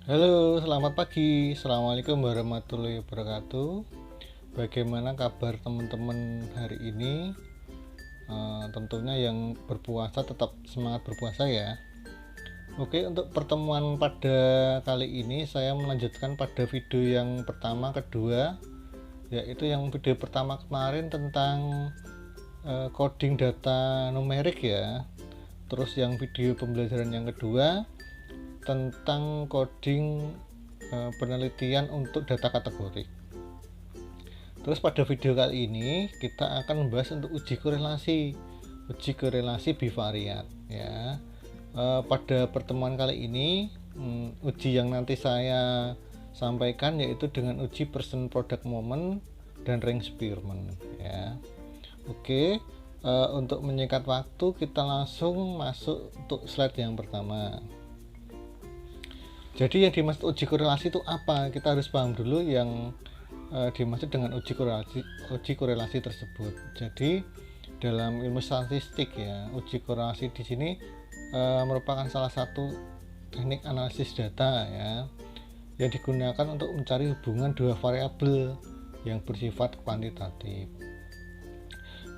Halo, selamat pagi. Assalamualaikum warahmatullahi wabarakatuh. Bagaimana kabar teman-teman hari ini? Tentunya yang berpuasa tetap semangat berpuasa ya. Oke, untuk pertemuan pada kali ini saya melanjutkan pada video yang pertama, kedua, yaitu yang video pertama kemarin tentang coding data numerik ya. Terus yang video pembelajaran yang kedua tentang coding penelitian untuk data kategori. Terus pada video kali ini kita akan membahas untuk uji korelasi bivariat ya. Pada pertemuan kali ini uji yang nanti saya sampaikan yaitu dengan uji person product moment dan ring Spearman ya. Oke, untuk menyingkat waktu kita langsung masuk untuk slide yang pertama. Jadi yang dimaksud uji korelasi itu apa? Kita harus paham dulu yang dimaksud dengan uji korelasi tersebut. Jadi dalam ilmu statistik ya, uji korelasi di sini merupakan salah satu teknik analisis data ya, yang digunakan untuk mencari hubungan dua variabel yang bersifat kuantitatif.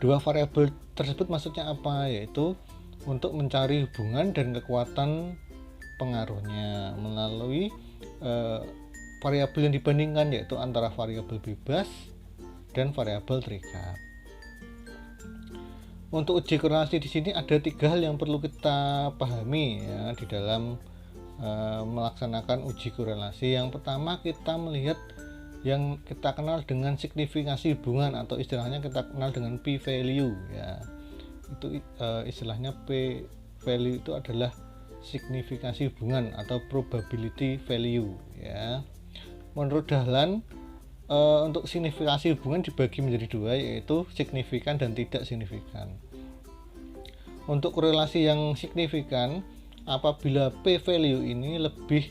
Dua variabel tersebut maksudnya apa? Yaitu untuk mencari hubungan dan kekuatan pengaruhnya melalui variabel yang dibandingkan, yaitu antara variabel bebas dan variabel terikat. Untuk uji korelasi di sini ada tiga hal yang perlu kita pahami ya di dalam melaksanakan uji korelasi. Yang pertama, kita melihat yang kita kenal dengan signifikasi hubungan atau istilahnya kita kenal dengan p-value ya. Itu istilahnya p-value itu adalah signifikasi hubungan atau probability value ya. Menurut Dahlan untuk signifikasi hubungan dibagi menjadi dua, yaitu signifikan dan tidak signifikan. Untuk korelasi yang signifikan, apabila p value ini lebih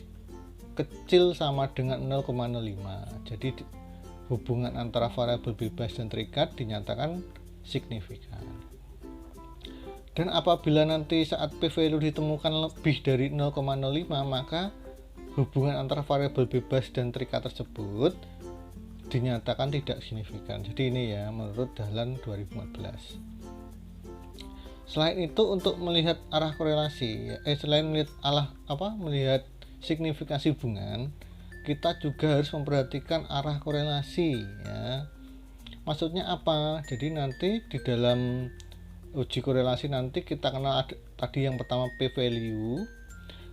kecil sama dengan 0,05, jadi hubungan antara variabel bebas dan terikat dinyatakan signifikan. Dan apabila nanti saat p-value ditemukan lebih dari 0,05, maka hubungan antara variabel bebas dan terikat tersebut dinyatakan tidak signifikan. Jadi ini ya menurut Dahlan 2014. Selain itu, untuk melihat arah korelasi, selain melihat signifikasi hubungan, kita juga harus memperhatikan arah korelasi ya. Maksudnya apa? Jadi nanti di dalam uji korelasi nanti kita kenal tadi yang pertama p-value,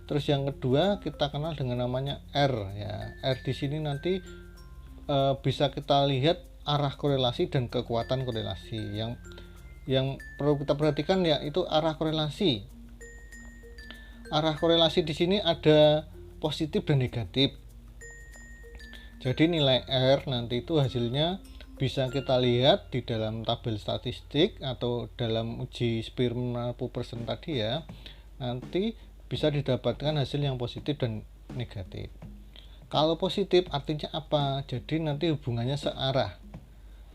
terus yang kedua kita kenal dengan namanya R ya. R di sini nanti bisa kita lihat arah korelasi dan kekuatan korelasi. Yang perlu kita perhatikan ya itu arah korelasi. Arah korelasi di sini ada positif dan negatif. Jadi nilai R nanti itu hasilnya bisa kita lihat di dalam tabel statistik atau dalam uji Spearman person tadi ya. Nanti bisa didapatkan hasil yang positif dan negatif. Kalau positif artinya apa? Jadi nanti hubungannya searah.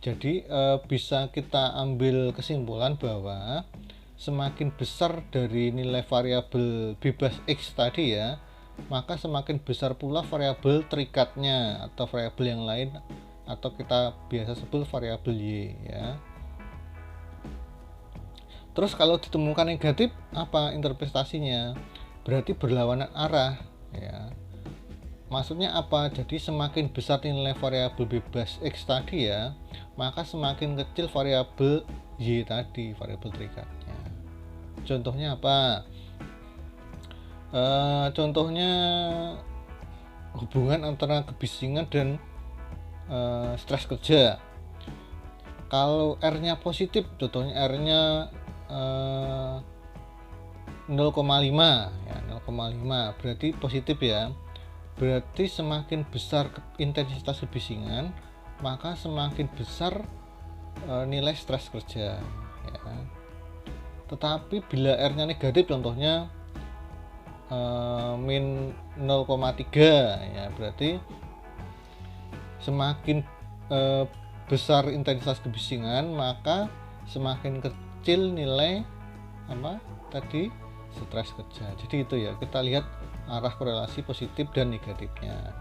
Jadi bisa kita ambil kesimpulan bahwa semakin besar dari nilai variabel bebas X tadi ya, maka semakin besar pula variabel terikatnya atau variabel yang lain, atau kita biasa sebut variabel Y ya. Terus kalau ditemukan negatif, apa interpretasinya? Berarti berlawanan arah ya. Maksudnya apa? Jadi semakin besar nilai variabel bebas X tadi ya, maka semakin kecil variabel Y tadi, variabel terikatnya. Contohnya apa? Contohnya hubungan antara kebisingan dan stres kerja. Kalau R-nya positif, contohnya R-nya 0,5 ya, 0,5 berarti positif ya. Berarti semakin besar intensitas kebisingan, maka semakin besar nilai stres kerja ya. Tetapi bila R-nya negatif, contohnya min 0,3 ya, berarti semakin besar intensitas kebisingan, maka semakin kecil nilai apa tadi stres kerja. Jadi itu ya, kita lihat arah korelasi positif dan negatifnya.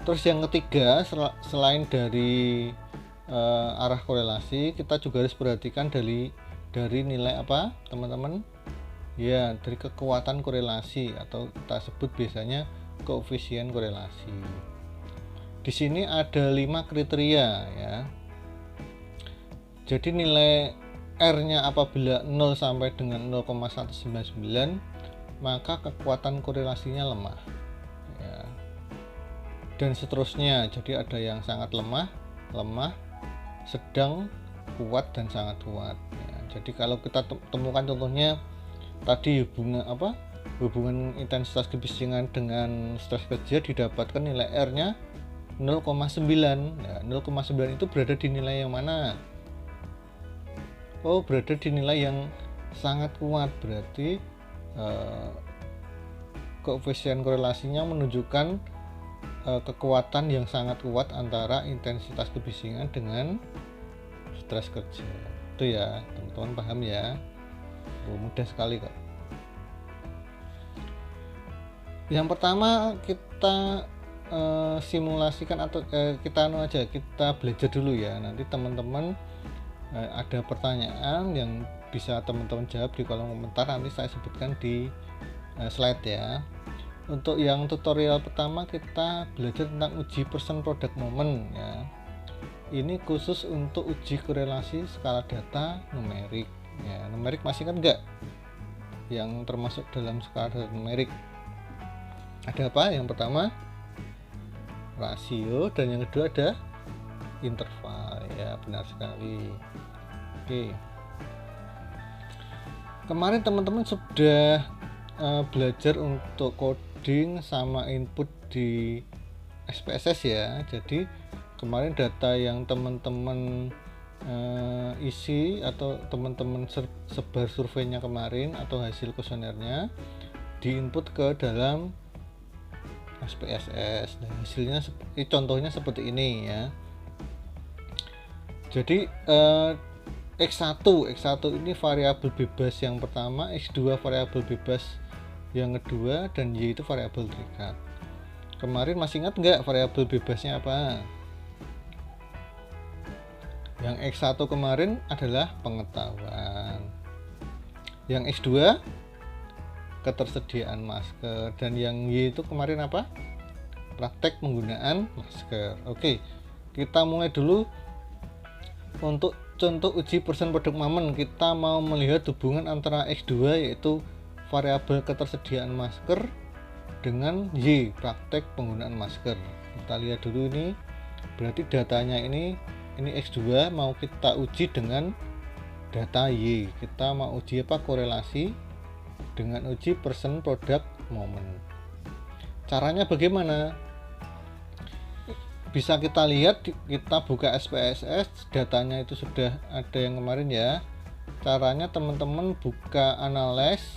Terus yang ketiga, selain dari arah korelasi, kita juga harus perhatikan dari nilai apa teman-teman? Ya, dari kekuatan korelasi atau kita sebut biasanya koefisien korelasi. Di sini ada 5 kriteria ya. Jadi nilai R-nya apabila 0 sampai dengan 0,199 maka kekuatan korelasinya lemah ya. Dan seterusnya, jadi ada yang sangat lemah, sedang, kuat, dan sangat kuat ya. Jadi kalau kita temukan contohnya tadi hubungan intensitas kebisingan dengan stres kerja, didapatkan nilai R-nya 0,9 ya. 0,9 itu berada di nilai yang mana? Oh, berada di nilai yang sangat kuat, berarti koefisien korelasinya menunjukkan kekuatan yang sangat kuat antara intensitas kebisingan dengan stres kerja. Itu ya teman-teman, paham ya? Mudah sekali kok. Yang pertama kita simulasikan atau kita belajar dulu ya. Nanti teman-teman ada pertanyaan yang bisa teman-teman jawab di kolom komentar, nanti saya sebutkan di slide ya. Untuk yang tutorial pertama kita belajar tentang uji person product moment ya. Ini khusus untuk uji korelasi skala data numerik ya. Numerik masih kan enggak? Yang termasuk dalam skala data numerik ada apa? Yang pertama rasio, dan yang kedua ada interval ya, benar sekali. Oke, kemarin teman-teman sudah belajar untuk coding sama input di SPSS ya. Jadi kemarin data yang teman-teman isi atau teman-teman sebar surveinya kemarin atau hasil kuesionernya diinput ke dalam SPSS. Nah, hasilnya contohnya seperti ini ya. Jadi X1 ini variabel bebas yang pertama, X2 variabel bebas yang kedua, dan Y itu variabel terikat. Kemarin masih ingat nggak variabel bebasnya apa? Yang X1 kemarin adalah pengetahuan, yang X2 ketersediaan masker, dan yang Y itu kemarin apa? Praktek penggunaan masker. Oke, kita mulai dulu. Untuk contoh uji person product moment, kita mau melihat hubungan antara X2 yaitu variabel ketersediaan masker dengan Y, praktek penggunaan masker. Kita lihat dulu ini, berarti datanya ini X2 mau kita uji dengan data Y. Kita mau uji apa? Korelasi dengan uji person product moment. Caranya bagaimana? Bisa kita lihat, kita buka SPSS, datanya itu sudah ada yang kemarin ya. Caranya teman-teman buka analyze,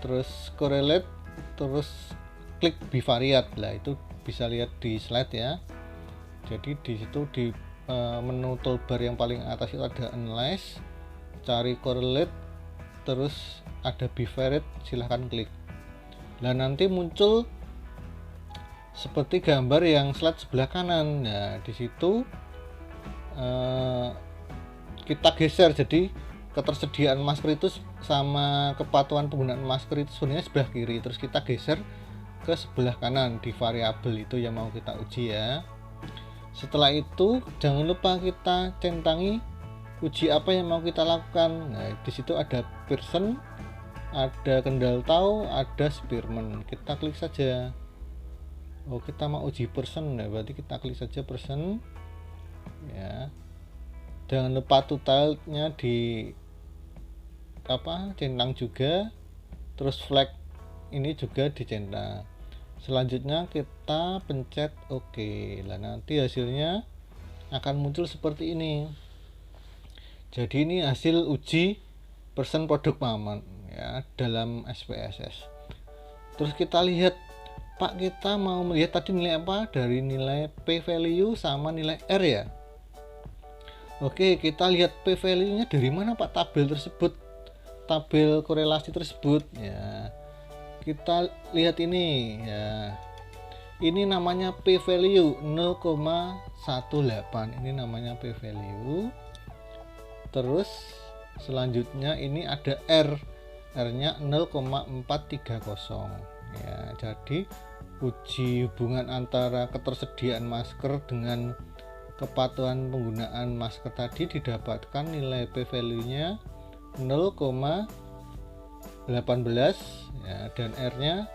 terus correlate, terus klik bivariate lah, itu bisa lihat di slide ya. Jadi di situ di menu toolbar yang paling atas itu ada analyze, cari correlate, terus ada bivariate, silahkan klik. Nah, nanti muncul seperti gambar yang slide sebelah kanan. Nah, di situ kita geser, jadi ketersediaan masker itu sama kepatuhan penggunaan masker itu sebenarnya sebelah kiri, terus kita geser ke sebelah kanan di variabel itu yang mau kita uji ya. Setelah itu jangan lupa kita centangi uji apa yang mau kita lakukan. Nah, di situ ada Pearson, ada Kendall Tahu, ada Spearman. Kita klik saja. Oh, kita mau uji person ya, berarti kita klik saja person ya. Jangan lupa tutorialnya di centang juga, terus flag ini juga dicentang. Selanjutnya kita pencet OK. Lah, nanti hasilnya akan muncul seperti ini. Jadi ini hasil uji person product moment ya dalam SPSS. Terus kita lihat, Pak, kita mau melihat tadi nilai apa? Dari nilai P value sama nilai R ya. Oke, kita lihat P value nya dari mana Pak tabel tersebut. tabel korelasi tersebut ya. Kita lihat ini ya. Ini namanya p value 0,18. Ini namanya p value. Terus selanjutnya ini ada R-nya 0,430 ya. Jadi uji hubungan antara ketersediaan masker dengan kepatuhan penggunaan masker tadi didapatkan nilai p value-nya 0,18 ya, dan R-nya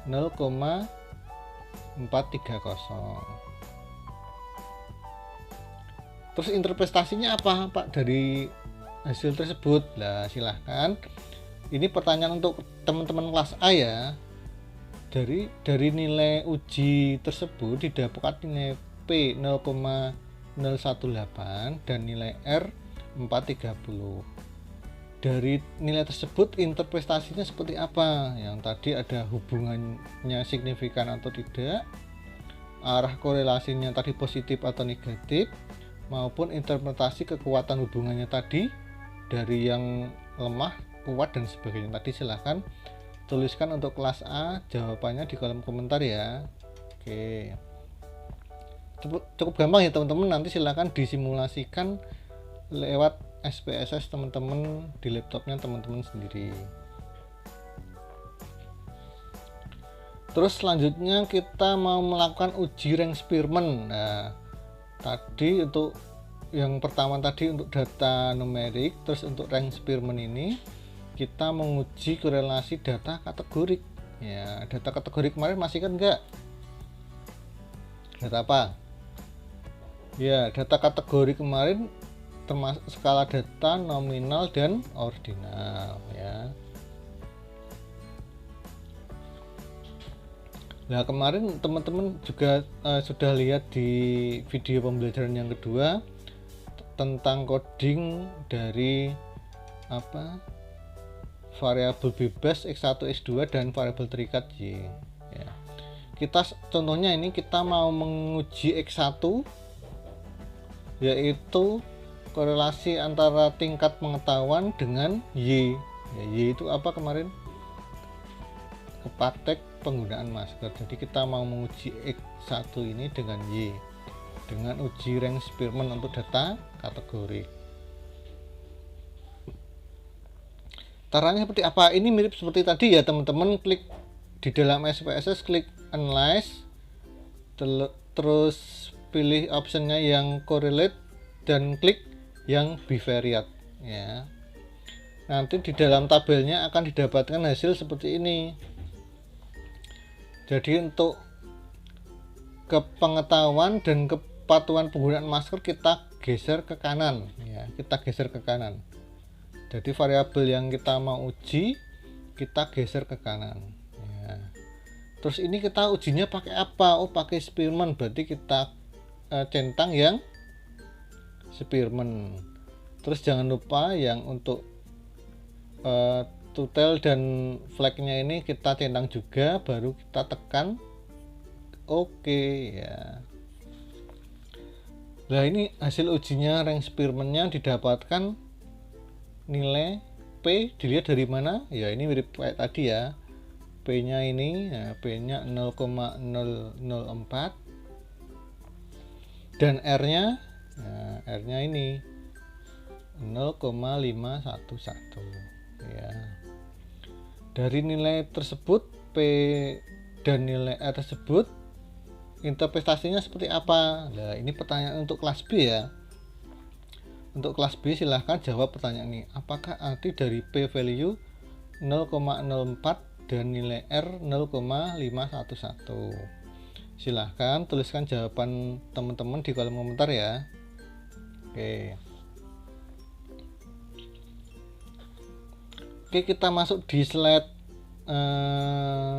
0,430. Terus interpretasinya apa Pak dari hasil tersebut? Nah, silahkan. Ini pertanyaan untuk teman-teman kelas A ya. Dari nilai uji tersebut didapatkan nilai P 0,018 dan nilai R 430. Dari nilai tersebut interpretasinya seperti apa? Yang tadi ada hubungannya signifikan atau tidak, arah korelasinya tadi positif atau negatif, maupun interpretasi kekuatan hubungannya tadi dari yang lemah, kuat, dan sebagainya. Tadi silahkan tuliskan untuk kelas A jawabannya di kolom komentar ya. Oke, cukup gampang ya teman-teman. Nanti silahkan disimulasikan lewat SPSS teman-teman di laptopnya teman-teman sendiri. Terus selanjutnya kita mau melakukan uji rank Spearman. Nah, tadi untuk yang pertama tadi untuk data numerik, terus untuk rank Spearman ini kita menguji korelasi data kategorik ya. Data kategorik kemarin masih kan enggak? Data apa? Ya, data kategori kemarin termasuk skala data nominal dan ordinal ya. Nah, kemarin teman-teman juga sudah lihat di video pembelajaran yang kedua tentang coding dari variabel bebas X1 X2 dan variabel terikat Y ya. Kita contohnya ini kita mau menguji X1 yaitu korelasi antara tingkat pengetahuan dengan Y ya. Y itu apa kemarin? Kepatek penggunaan masker. Jadi kita mau menguji X1 ini dengan Y dengan uji rank Spearman untuk data kategori. Caranya seperti apa? Ini mirip seperti tadi ya teman-teman. Klik di dalam SPSS, klik analyze, terus pilih optionnya yang correlate dan klik yang bivariate ya. Nanti di dalam tabelnya akan didapatkan hasil seperti ini. Jadi untuk kepengetahuan dan kepatuhan penggunaan masker kita geser ke kanan ya, kita geser ke kanan. Jadi variabel yang kita mau uji kita geser ke kanan ya. Terus ini kita ujinya pakai apa? Oh, pakai Spearman, berarti kita centang yang Spearman. Terus jangan lupa yang untuk tutel dan flagnya ini kita centang juga, baru kita tekan oke ya. Nah, ini hasil ujinya rank Spearman-nya didapatkan nilai P, dilihat dari mana ya. Ini mirip kayak tadi ya, P nya ini ya, P nya 0,004 dan R nya nah, R nya ini 0,511 ya. Dari nilai tersebut P dan nilai R tersebut interpretasinya seperti apa? Nah, ini pertanyaan untuk kelas B ya. Untuk kelas B silahkan jawab pertanyaan ini. Apakah arti dari P value 0,04 dan nilai R 0,511? Silahkan tuliskan jawaban teman-teman di kolom komentar ya. Oke, kita masuk di slide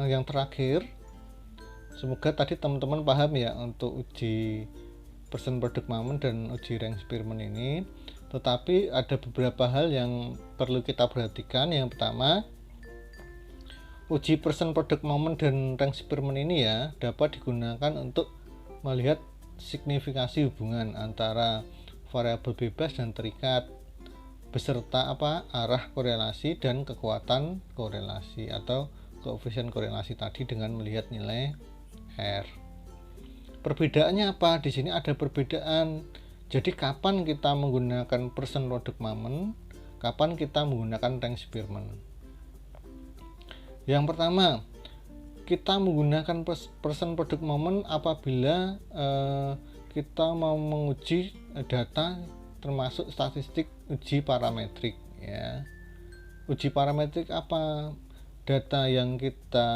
yang terakhir. Semoga tadi teman-teman paham ya untuk uji person product moment dan uji rank Spearman ini. Tetapi ada beberapa hal yang perlu kita perhatikan. Yang pertama, uji person product moment dan rank Spearman ini ya dapat digunakan untuk melihat signifikasi hubungan antara variabel bebas dan terikat, beserta arah korelasi dan kekuatan korelasi atau koefisien korelasi tadi dengan melihat nilai R. Perbedaannya apa? Di sini ada perbedaan. Jadi kapan kita menggunakan percent product moment, kapan kita menggunakan rank Spearman. Yang pertama, kita menggunakan percent product moment apabila kita mau menguji data termasuk statistik uji parametrik ya. Uji parametrik apa? Data yang kita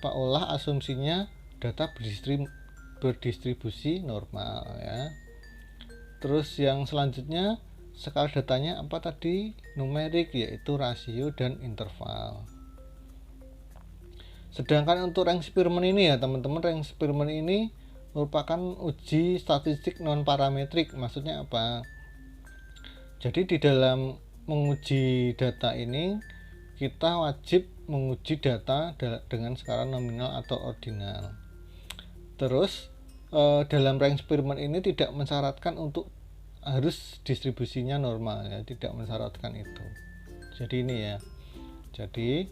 olah asumsinya data berdistribusi normal ya. Terus yang selanjutnya skala datanya apa tadi? Numerik, yaitu rasio dan interval. Sedangkan untuk rank Spearman ini ya teman-teman, rank Spearman ini merupakan uji statistik non parametrik. Maksudnya apa? Jadi di dalam menguji data ini kita wajib menguji data dengan skala nominal atau ordinal. Terus dalam rank Spearman ini tidak mensyaratkan untuk harus distribusinya normal ya, tidak mensyaratkan itu. Jadi ini ya. Jadi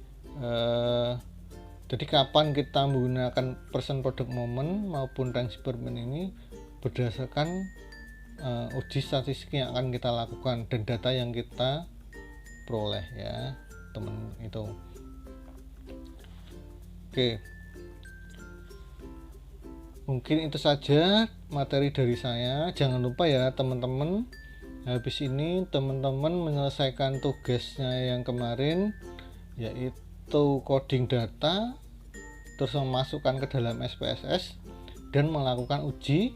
kapan kita menggunakan percent product moment maupun rank Spearman ini berdasarkan uji statistik yang akan kita lakukan dan data yang kita peroleh ya teman itu. Oke, mungkin itu saja materi dari saya. Jangan lupa ya teman-teman, habis ini teman-teman menyelesaikan tugasnya yang kemarin, yaitu coding data, terus memasukkan ke dalam SPSS dan melakukan uji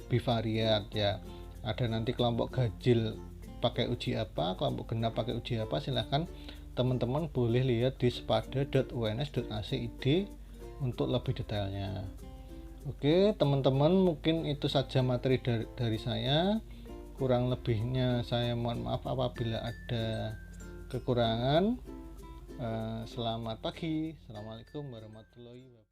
bivariat ya. Ada nanti kelompok ganjil pakai uji apa, kelompok genap pakai uji apa. Silahkan teman-teman boleh lihat di spada.uns.ac.id untuk lebih detailnya. Oke teman-teman, mungkin itu saja materi dari saya. Kurang lebihnya saya mohon maaf apabila ada kekurangan. Selamat pagi. Assalamualaikum warahmatullahi wabarakatuh.